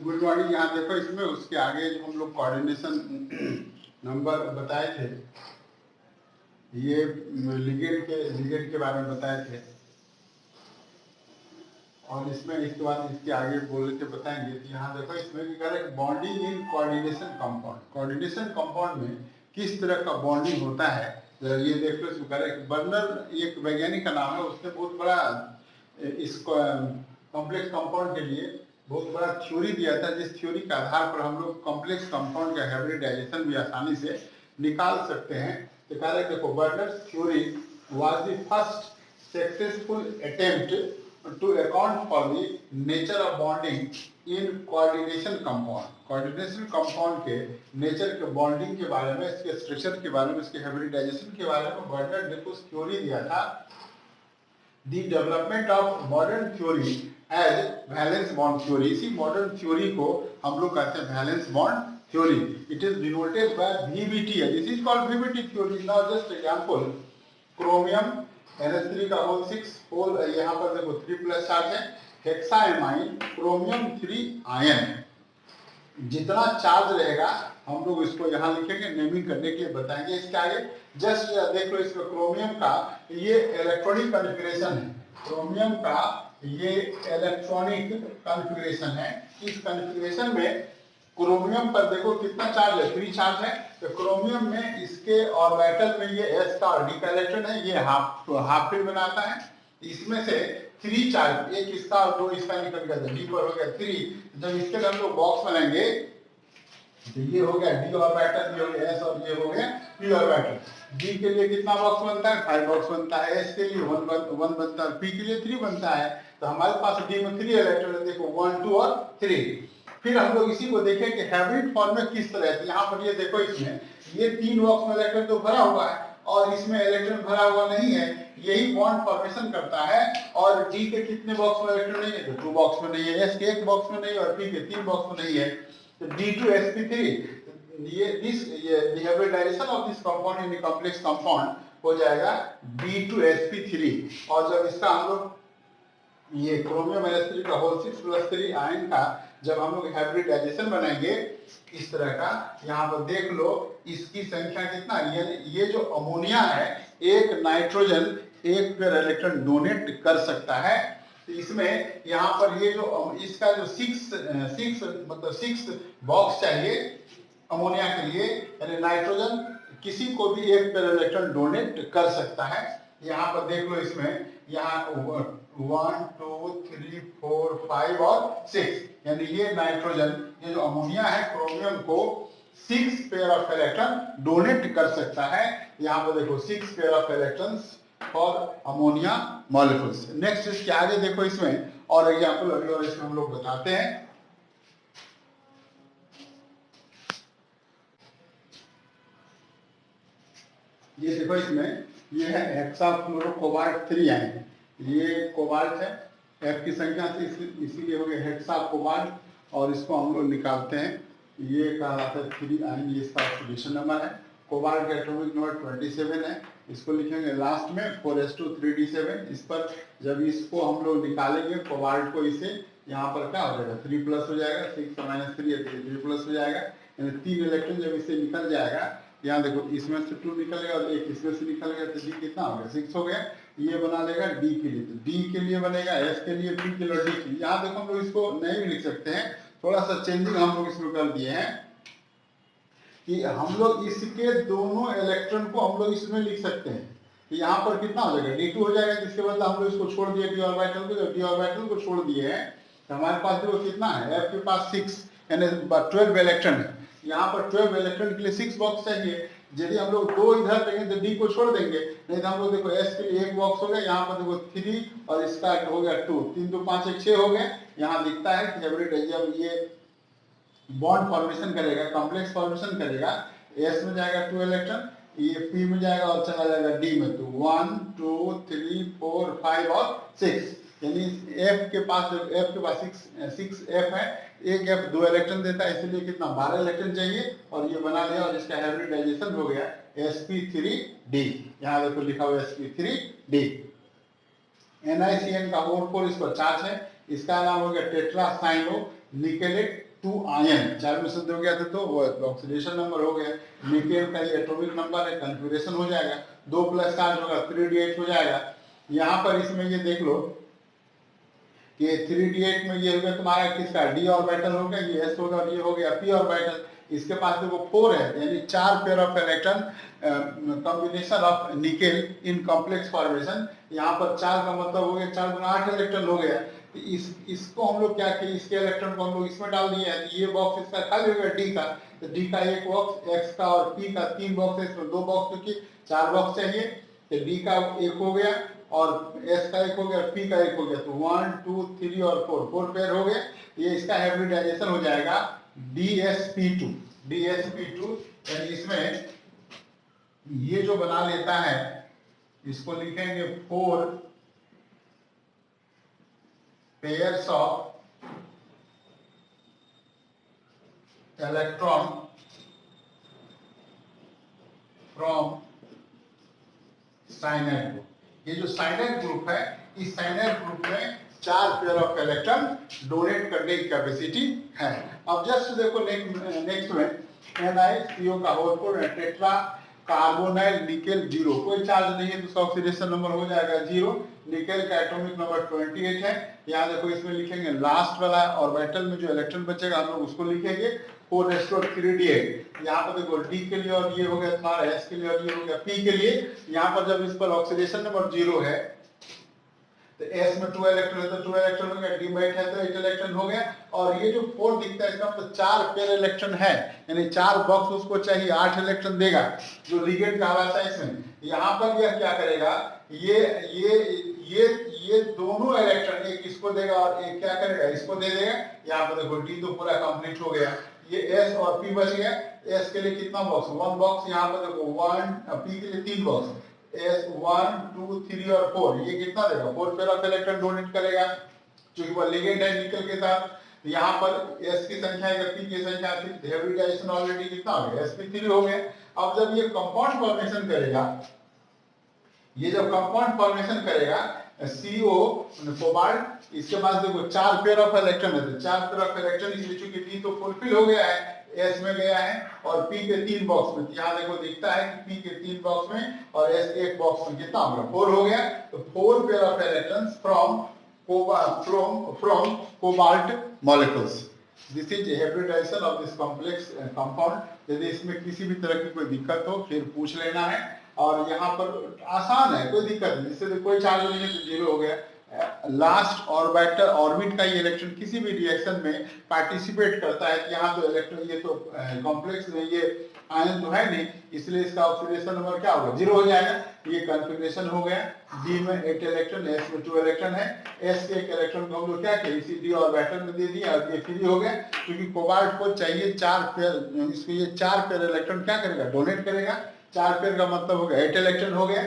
Good morning. यहाँ देखो इसमें उसके आगे जो हम लोग कोऑर्डिनेशन नंबर बताए थे, ये लिगेंड के बारे में बताए थे, और इसमें इसके बाद इसके आगे बोल रहे थे बताएंगे। तो यहाँ देखो इसमें भी कह रहे हैं bonding in coordination compound. Coordination compound में किस तरह का बॉन्डिंग होता है, ये देख लो। इसमें कह रहे हैं बर्नर एक वैज्ञानिक का नाम है, उसने बहुत बड़ा इस कॉम्प्लेक्स कंपाउंड के लिए बहुत बड़ा थ्योरी दिया था, जिस थ्योरी के आधार पर हम लोग कॉम्प्लेक्स कंपाउंड का हाइब्रिडाइजेशन भी आसानी से निकाल सकते हैं। तो कह रहे हैं देखो, Werner's theory was the first successful attempt to account for the nature of bonding in coordination compound। coordination compound के नेचर के बॉन्डिंग के बारे में, इसके स्ट्रक्चर के बारे में, इसके हाइब्रिडाइजेशन के बारे में बर्नर ने कुछ थ्योरी दिया था। The development of modern theory as valence bond theory। इसी मॉडर्न थ्योरी को हम लोग कहते हैं valence bond theory. It is denoted by VBT। This is called VBT theory. Now just example, chromium NH3 का होल 6 होल, यहाँ पर देखो 3+ चार्ज है, हेक्साएमाइन क्रोमियम 3 आयन। जितना चार्ज रहेगा हम लोग इसको यहाँ लिखेंगे, नेमिंग करने के लिए बताएंगे इसके आगे। जस्ट देख लो, इसमें क्रोमियम का ये इलेक्ट्रॉनिक कॉन्फ़िगरेशन है। क्रोमियम का ये इलेक्ट्रॉनिक कॉन्फ़िगरेशन है। इस कॉन्फ़िगरेशन में क्रोमियम पर देखो कितना चार्ज है, 3 चार्ज है। तो क्रोमियम में इसके ऑर्बिटल में ये s का और d का इलेक्ट्रॉन है, ये हाफ फिल बनाता है। इसमें से 3 चार्ज, एक इसका और 2 इसका निकल गया, d पर हो गया 3। जब इसके लिए हम लोग बॉक्स बनाएंगे तो ये हो गया d ऑर्बिटल, ये हो गया s, और ये हो गया p ऑर्बिटल। d के लिए कितना बॉक्स बनता है, 5 बॉक्स बनता है। s के लिए 1 बनता है, p के लिए 3 बनता है। तो हमारे पास d में 3 इलेक्ट्रॉन है, देखो 1 2 और 3। फिर हम लोग इसी को देखें कि हाइब्रिड फॉर्म में किस तरह है। यहाँ पर ये देखो, इसमें ये 3 बॉक्स में इलेक्ट्रॉन तो भरा हुआ है और इसमें इलेक्ट्रॉन भरा हुआ नहीं है, यही बॉन्ड फॉर्मेशन करता है। और d के कितने बॉक्स में इलेक्ट्रॉन नहीं है, तो 2 बॉक्स में नहीं है, s के 1 बॉक्स में नहीं है, और p के 3 बॉक्स में नहीं है। तो D2sp3, ये hybridisation of this compound in complex compound हो जाएगा D2sp3। और जब इसका हम लोग ये क्रोमियम NH3 का होल 6+3 आयन का जब हम लोग हाइब्रिडाइजेशन बनाएंगे इस तरह का, यहाँ पर देख लो इसकी संख्या कितना, ये जो अमोनिया है, एक नाइट्रोजन एक पेयर इलेक्ट्रॉन डोनेट कर सकता है। तो इसमें यहाँ पर ये जो इसका जो 6 बॉक्स चाहिए अमोनिया के लिए, यानी नाइट्रोजन किसी को भी एक पेयर इलेक्ट्रॉन डोनेट कर सकता है। यहाँ पर देख लो, इसमें यहाँ 1 2 3 4 5 और 6, यानी ये नाइट्रोजन, ये जो अमोनिया है, क्रोमियम को 6 पेयर ऑफ इलेक्ट्रॉन डोनेट कर सकता है। यहाँ पर देखो 6 pair of electrons for ammonia molecules. Next इसके आगे देखो, इसमें और एग्जांपल अभी और इसमें हम लोग बताते हैं। ये देखो, इसमें ये है हेक्साफ्लोरोकोबाल्ट 3 आयन, ये कोबाल्ट है, F की संख्या से इसीलिए हो गया हेक्सा कोबाल्ट, और इसको हम लोग निकालते हैं। ये कहलाता है 3 आयन, ये इसका ऑक्सीडेशन नंबर है। कोबाल्ट का एटॉमिक नंबर 27 है, इसको लिखेंगे लास्ट में 4s2 3d7। इस पर जब इसको हम लोग निकालेंगे कोबाल्ट को, इसे यहाँ पर क्या हो जाएगा, 3+ हो जाएगा, 6 - 3 3+ हो जाएगा, यानी 3 इलेक्ट्रॉन जब इससे निकल जाएगा, यहाँ देखो इसमें से 2 निकल गया और एक इसमें से निकल गया, तो D कितना हो गया, 6 हो गया। ये बना लेगा D के लिए, तो D के लिए बनेगा, S के लिए, P के लिए और D के लिए। यहाँ देखो हम लोग इसको नहीं भी लिख सकते हैं, थोड़ा सा चेंजिंग हम लोग इसमें कर दिए हैं कि हम लोग इसके दोनों इलेक्ट्रॉन को हम लोग इसमें लिख सकते हैं। तो यहाँ पर कितना हो जाएगा, D2 हो जाएगा, जिसके बदले हम लोग इसको छोड़ दिए d ऑर्बिटल को। जब d ऑर्बिटल को छोड़ दिए हैं तो हमारे पास देखो कितना है, F के पास 6 यानी 12 इलेक्ट्रॉन है। यहाँ पर 12 इलेक्ट्रॉन के लिए 6 बॉक्स चाहिए। यदि हम लोग 2 इधर देंगे तो D को छोड़ देंगे, नहीं तो हम लोग देखो S के लिए 1 बॉक्स हो गया, यहाँ पर देखो 3 और इसका हो गया 2, 3 2 5 1 6 हो गए। यहाँ दिखता है कि हाइब्रिड जब ये बॉन्ड फॉर्मेशन करेगा, कॉम्प्लेक्स फॉर्मेशन करेगा, S में जाएगा 2 इलेक्ट्रॉन, ये P में जाएगा और चला जाएगा D में, तो 1 2 3 4 5 और 6, यानी F के पास 6 F है, एक F 2 इलेक्ट्रॉन देता है, इसलिए कितना 12 इलेक्ट्रॉन चाहिए, और ये बना लिया और इसका हाइब्रिडाइजेशन हो गया sp3d। यहाँ देखो लिखा हुआ sp3d। NiCN का 4 इस पर चार्ज है, इसका नाम हो गया टेट्रासाइनो निकेलेट टू आयन, 4 में से 2 गया था तो वो ऑक्सीडेशन नंबर हो गया। निकेल का ये एटॉमिक नंबर है, कन्फिगरेशन हो जाएगा, 2 + 7 होगा 3d8 हो जाएगा। यहाँ पर इसमें ये देख लो कि 3d8 में ये हो गया तुम्हारा किसका d ऑर्बिटल हो गया, ये s होगा और ये हो गया p ऑर्बिटल। इसके पास देखो 4 है, यानी 4 pair of electron combination of nickel in complex formation. यहाँ पर 4 का मतलब हो गया 4 × 8 इलेक्ट्रॉन हो गया। इसको हम लोग क्या किए, इसके इलेक्ट्रॉन को हम लोग इसमें डाल दिए हैं, ये बॉक्स इसका खाली हो गया डी का, तो डी का एक बॉक्स, एक्स का और पी का 3 बॉक्स है, इसमें 2 बॉक्स क्योंकि 4 बॉक्स चाहिए, तो डी का एक हो गया और एस का एक हो गया और पी का एक हो गया, तो 1 2 3 और 4 पेयर हो गए। ये इसका हाइब्रिडाइजेशन हो जाएगा DsP2। DsP2 यानी इसमें ये जो बना लेता है इसको लिखेंगे 4 pairs of electron from cyanide group. ये जो साइनाइड ग्रुप है, इस साइनाइड ग्रुप में 4 पेयर ऑफ इलेक्ट्रॉन डोनेट करने की कैपेसिटी है। अब जस्ट देखो नेक्स्ट में NiCO का होल टेट्रा कार्बोनाइल निकेल 0, कोई चार्ज नहीं है तो उसका ऑक्सीडेशन नंबर हो जाएगा 0। निकेल का एटॉमिक नंबर 28 है। यहाँ देखो इसमें लिखेंगे लास्ट वाला ऑर्बिटल में जो इलेक्ट्रॉन बचेगा हम लोग उसको लिखेंगे 4s/3d8। यहाँ पर देखो d के लिए और ये हो गया तुम्हारा s के लिए और ये हो गया p के लिए। यहाँ पर जब इस पर ऑक्सीडेशन नंबर 0 है तो s में 2 इलेक्ट्रॉन है तो 2 इलेक्ट्रॉन हो गया, d में 8 है तो 8 इलेक्ट्रॉन हो गया। और ये जो 4 दिखता है इसका मतलब 4 पेयर इलेक्ट्रॉन है, यानी 4 बॉक्स उसको चाहिए, 8 इलेक्ट्रॉन देगा जो लिगेंड कहलाता है इसमें। यहाँ पर यह क्या करेगा, ये दोनों इलेक्ट्रॉन, एक इसको देगा और एक क्या करेगा इसको दे देगा। यहाँ पर देखो d तो पूरा कंप्लीट हो गया, ये s और p बच गया। s के लिए कितना बॉक्स, 1 बॉक्स, यहाँ पर देखो 1, p के लिए 3 बॉक्स, S 1 2 3 और 4, ये कितना देगा 4 पेयर ऑफ इलेक्ट्रॉन डोनेट करेगा क्योंकि वो लिगेंड है निकल के साथ। यहाँ पर S की संख्या है, P की संख्या थी, हाइब्रिडाइजेशन ऑलरेडी कितना हो गया sp3 हो गया। अब जब ये कंपाउंड फॉर्मेशन करेगा, ये जब कंपाउंड फॉर्मेशन करेगा CO कोबाल्ट, इसके पास देखो 4 पेयर ऑफ इलेक्ट्रॉन है, तो 4 पेयर ऑफ इलेक्ट्रॉन, इसलिए चूंकि D तो फुलफिल हो गया है, S में गया है और P के 3 बॉक्स में, यहाँ देखो दिखता है कि P के 3 बॉक्स में और S एक बॉक्स में कितना होगा 4 हो गया। तो 4 pair of electrons from cobalt molecules. This is hybridisation of this complex compound. यदि इसमें किसी भी तरह की कोई दिक्कत हो फिर पूछ लेना है, और यहाँ पर आसान है, कोई दिक्कत नहीं, इससे कोई चार्ज नहीं है तो 0 हो गया। लास्ट ऑर्बिटल ऑर्बिट का ये इलेक्ट्रॉन किसी भी रिएक्शन में पार्टिसिपेट करता है, यहाँ तो इलेक्ट्रॉन, ये तो कॉम्प्लेक्स में ये आयन तो है नहीं, इसलिए इसका ऑक्सीडेशन नंबर क्या होगा 0 हो जाएगा। ये कन्फिगरेशन हो गया, D में 8 इलेक्ट्रॉन, S में 2 इलेक्ट्रॉन है, S के एक इलेक्ट्रॉन को हम लोग क्या किया इसी D ऑर्बिटल में दे दिया और ये फ्री हो गया क्योंकि कोबाल्ट को चाहिए 4 पेयर, इसको ये 4 पेयर इलेक्ट्रॉन क्या करेगा डोनेट करेगा। 4 पेयर का मतलब हो गया 8 इलेक्ट्रॉन हो गया,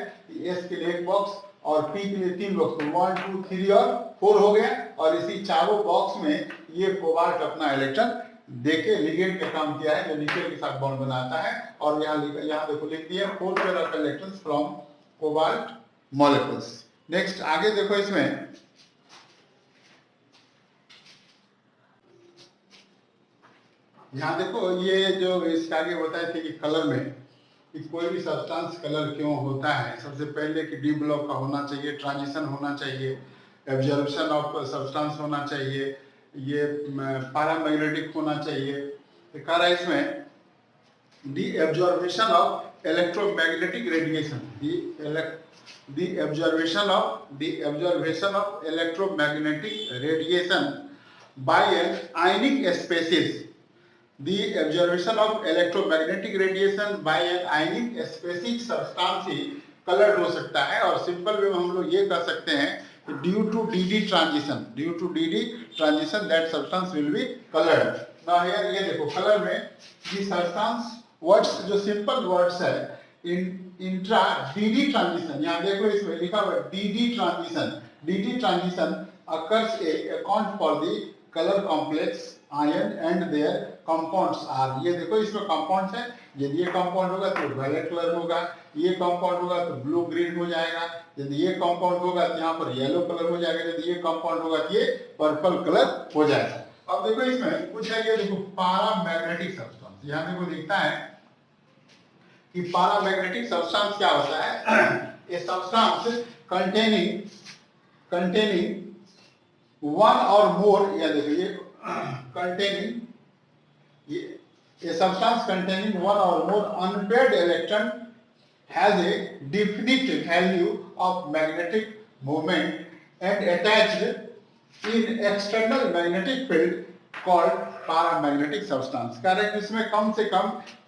S के लिए एक बॉक्स और P के लिए 3 बॉक्स, 1 2 3 और 4 हो गया। और इसी चारों बॉक्स में ये कोबाल्ट अपना इलेक्ट्रॉन देके लिगेंड का काम किया है जो निकेल के साथ बॉन्ड बनाता है। और यहाँ देखो लिख दिया 4 pair of electrons from cobalt molecules. Next आगे देखो इसमें यहाँ देखो ये जो इसके आगे बताए थे कि कलर में कि कोई भी सब्सटेंस कलर क्यों होता है। सबसे पहले कि डी ब्लॉक का होना चाहिए, ट्रांजिशन होना चाहिए, एब्जॉर्प्शन ऑफ सब्सटेंस होना चाहिए, ये पैरामैग्नेटिक होना चाहिए। तो कह रहा है इसमें the absorption of electromagnetic radiation, the absorption of electromagnetic radiation by an ionic species. The observation of electromagnetic radiation by an ionic species substance he colored हो सकता है। और सिंपल वे में हम लोग ये कह सकते हैं due to DD transition that substance will be colored। Now here ये देखो कलर में the substance words जो सिंपल वर्ड्स है इंट्रा DD transition, यहाँ देखो इसमें लिखा हुआ DD transition occurs account for the color complex ion and their compounds are. ये देखो इसमें कंपाउंड्स है, यदि ये कंपाउंड होगा तो वायलेट कलर होगा, ये कंपाउंड होगा तो ब्लू ग्रीन हो जाएगा, यदि ये कंपाउंड होगा तो यहाँ पर येलो कलर हो जाएगा, यदि ये कंपाउंड होगा तो ये पर्पल कलर हो जाएगा। अब देखो इसमें कुछ है, ये देखो पारामैग्नेटिक सब्सटेंस, यहाँ देखो दिखता है कि पारामैग्नेटिक सब्सटेंस क्या होता है। ए सब्सटेंस कंटेनिंग वन और मोर, या देखो ये containing a substance containing one or more unpaired electron has a definite value of magnetic moment and attached in external magnetic field called paramagnetic substance। Correct, इसमें कम से कम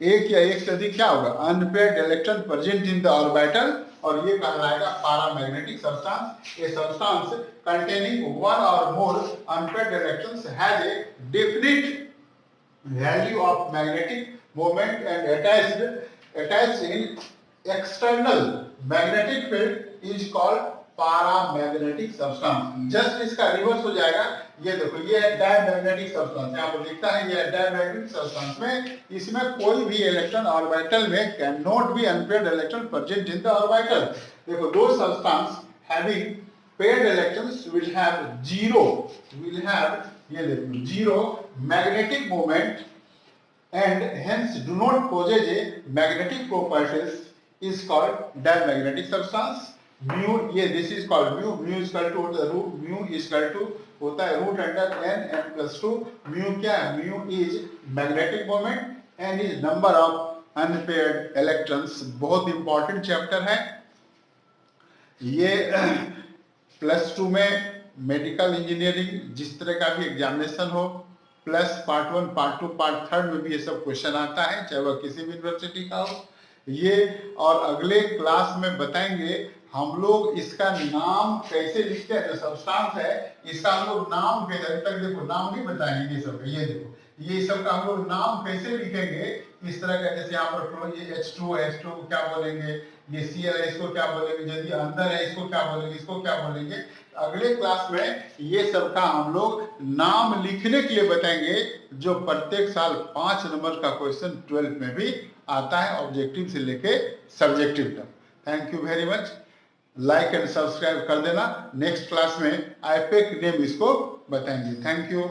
एक या एक से अधिक क्या होगा, unpaired electron present in the orbital, और ये कहलाएगा paramagnetic substance. A substance containing one or more unpaired electrons has a definite value of magnetic moment and attached in external magnetic field is called paramagnetic substance। Just इसका reverse हो जाएगा, ये देखो ये है डायमैग्नेटिक सब्सटेंस, यहाँ पर लिखता है ये डायमैग्नेटिक सब्सटेंस में इसमें कोई भी इलेक्ट्रॉन ऑर्बिटल में can not be unpaired electron present in the orbital. देखो दो substance having paired electrons will have zero magnetic moment and hence do not possess a magnetic properties is called diamagnetic substance। mu, ये this is called mu is equal to the root, mu is equal to होता है root under n plus 2। mu क्या है, mu is magnetic moment and is number of unpaired electrons। बहुत important chapter है ये। +2 में medical engineering जिस तरह का भी एग्जामिनेशन हो, प्लस पार्ट 1 पार्ट 2 पार्ट 3 में भी ये सब क्वेश्चन आता है, चाहे वह किसी भी यूनिवर्सिटी का हो ये। और अगले क्लास में बताएंगे हम लोग इसका नाम कैसे लिखते हैं, जो सब्सटेंस है इसका हम लोग नाम कैसे, अभी तक देखो नाम नहीं बताएंगे ये सब, ये देखो ये सब का हम लोग नाम कैसे लिखेंगे इस तरह का। जैसे यहाँ पर ये H2 क्या बोलेंगे, ये Cl है इसको क्या बोलेंगे, यदि अंदर है इसको क्या बोलेंगे, इसको क्या बोलेंगे। अगले क्लास में ये सब का हम लोग नाम लिखने के लिए बताएंगे, जो प्रत्येक साल 5 नंबर का क्वेश्चन 12th में भी आता है, ऑब्जेक्टिव से लेके सब्जेक्टिव तक। Thank you very much, like and subscribe कर देना। नेक्स्ट क्लास में आईपेक नेम इसको बताएंगे। Thank you.